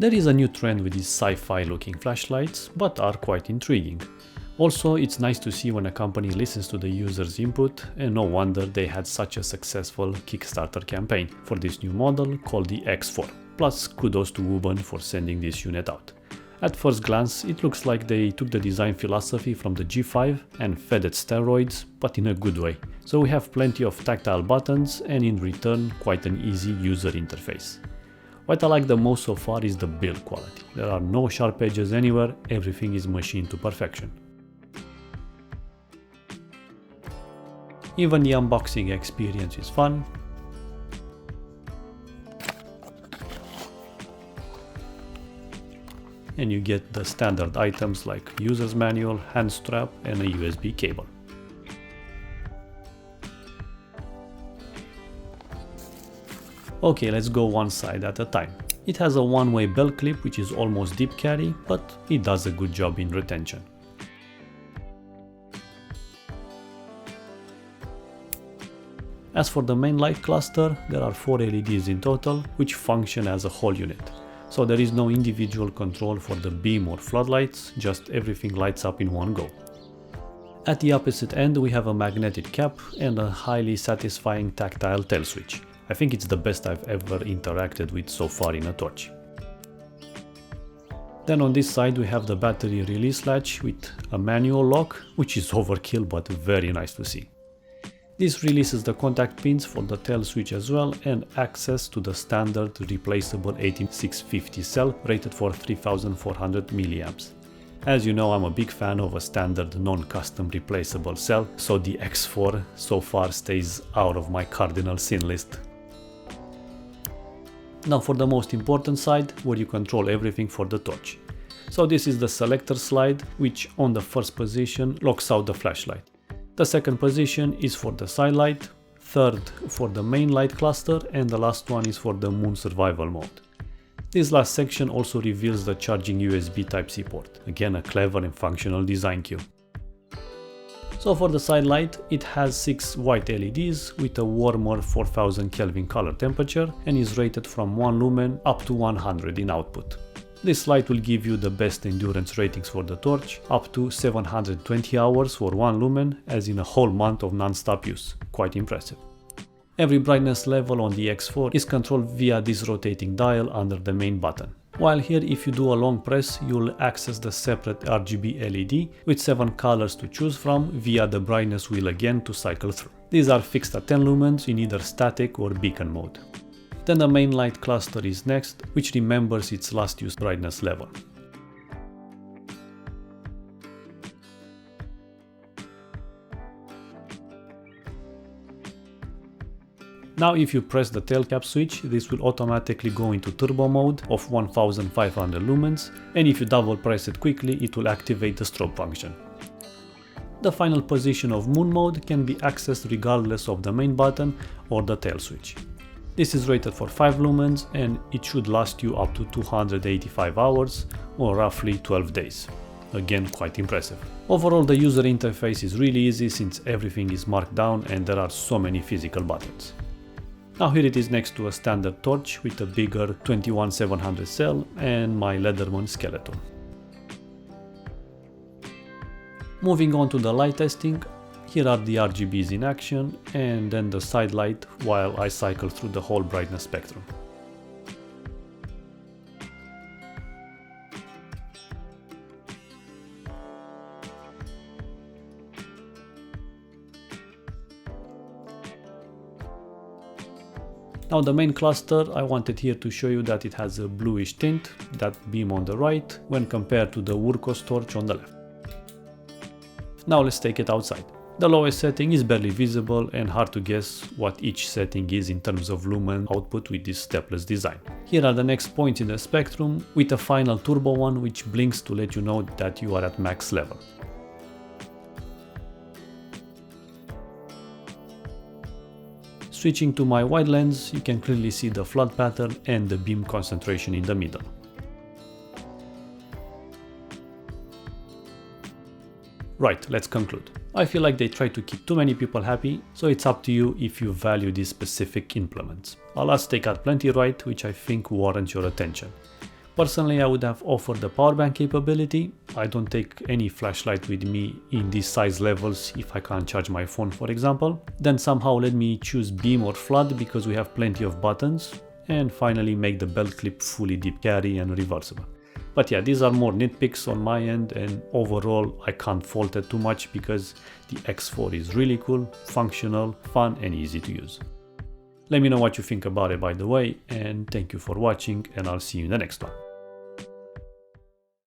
There is a new trend with these sci-fi looking flashlights, but are quite intriguing. Also, it's nice to see when a company listens to the user's input, and no wonder they had such a successful Kickstarter campaign for this new model called the X4. Plus, kudos to Wuben for sending this unit out. At first glance, it looks like they took the design philosophy from the G5 and fed it steroids, but in a good way. So we have plenty of tactile buttons and in return quite an easy user interface. What I like the most so far is the build quality. There are no sharp edges anywhere, everything is machined to perfection. Even the unboxing experience is fun. And you get the standard items like user's manual, hand strap and a USB cable. Okay, let's go one side at a time. It has a one-way belt clip which is almost deep carry, but it does a good job in retention. As for the main light cluster, there are 4 LEDs in total, which function as a whole unit. So there is no individual control for the beam or floodlights, just everything lights up in one go. At the opposite end we have a magnetic cap and a highly satisfying tactile tail switch. I think it's the best I've ever interacted with so far in a torch. Then on this side we have the battery release latch with a manual lock, which is overkill but very nice to see. This releases the contact pins for the tail switch as well and access to the standard replaceable 18650 cell rated for 3400 mA. As you know, I'm a big fan of a standard non-custom replaceable cell, so the X4 so far stays out of my cardinal sin list. Now for the most important side, where you control everything for the torch. So this is the selector slide, which on the first position locks out the flashlight. The second position is for the side light, third for the main light cluster, and the last one is for the moon survival mode. This last section also reveals the charging USB Type-C port, again a clever and functional design cue. So for the side light, it has 6 white LEDs with a warmer 4000 Kelvin color temperature and is rated from 1 lumen up to 100 in output. This light will give you the best endurance ratings for the torch, up to 720 hours for 1 lumen, as in a whole month of non-stop use. Quite impressive. Every brightness level on the X4 is controlled via this rotating dial under the main button. While here, if you do a long press, you'll access the separate RGB LED with 7 colors to choose from via the brightness wheel again to cycle through. These are fixed at 10 lumens in either static or beacon mode. Then the main light cluster is next, which remembers its last used brightness level. Now if you press the tail cap switch, this will automatically go into turbo mode of 1500 lumens, and if you double press it quickly, it will activate the strobe function. The final position of moon mode can be accessed regardless of the main button or the tail switch. This is rated for 5 lumens and it should last you up to 285 hours or roughly 12 days. Again, quite impressive. Overall, the user interface is really easy since everything is marked down and there are so many physical buttons. Now here it is next to a standard torch with a bigger 21700 cell and my Leatherman skeleton. Moving on to the light testing. Here are the RGBs in action and then the side light while I cycle through the whole brightness spectrum. Now the main cluster, I wanted here to show you that it has a bluish tint, that beam on the right, when compared to the Wurkos torch on the left. Now let's take it outside. The lowest setting is barely visible and hard to guess what each setting is in terms of lumen output with this stepless design. Here are the next points in the spectrum with a final turbo one which blinks to let you know that you are at max level. Switching to my wide lens, you can clearly see the flood pattern and the beam concentration in the middle. Right, let's conclude. I feel like they try to keep too many people happy, so it's up to you if you value these specific implements. Alas, they got plenty right, which I think warrants your attention. Personally, I would have offered the power bank capability. I don't take any flashlight with me in these size levels if I can't charge my phone, for example. Then somehow let me choose beam or flood because we have plenty of buttons. And finally make the belt clip fully deep carry and reversible. But yeah, these are more nitpicks on my end, and overall I can't fault it too much because the X4 is really cool, functional, fun and easy to use. Let me know what you think about it by the way, and thank you for watching, and I'll see you in the next one.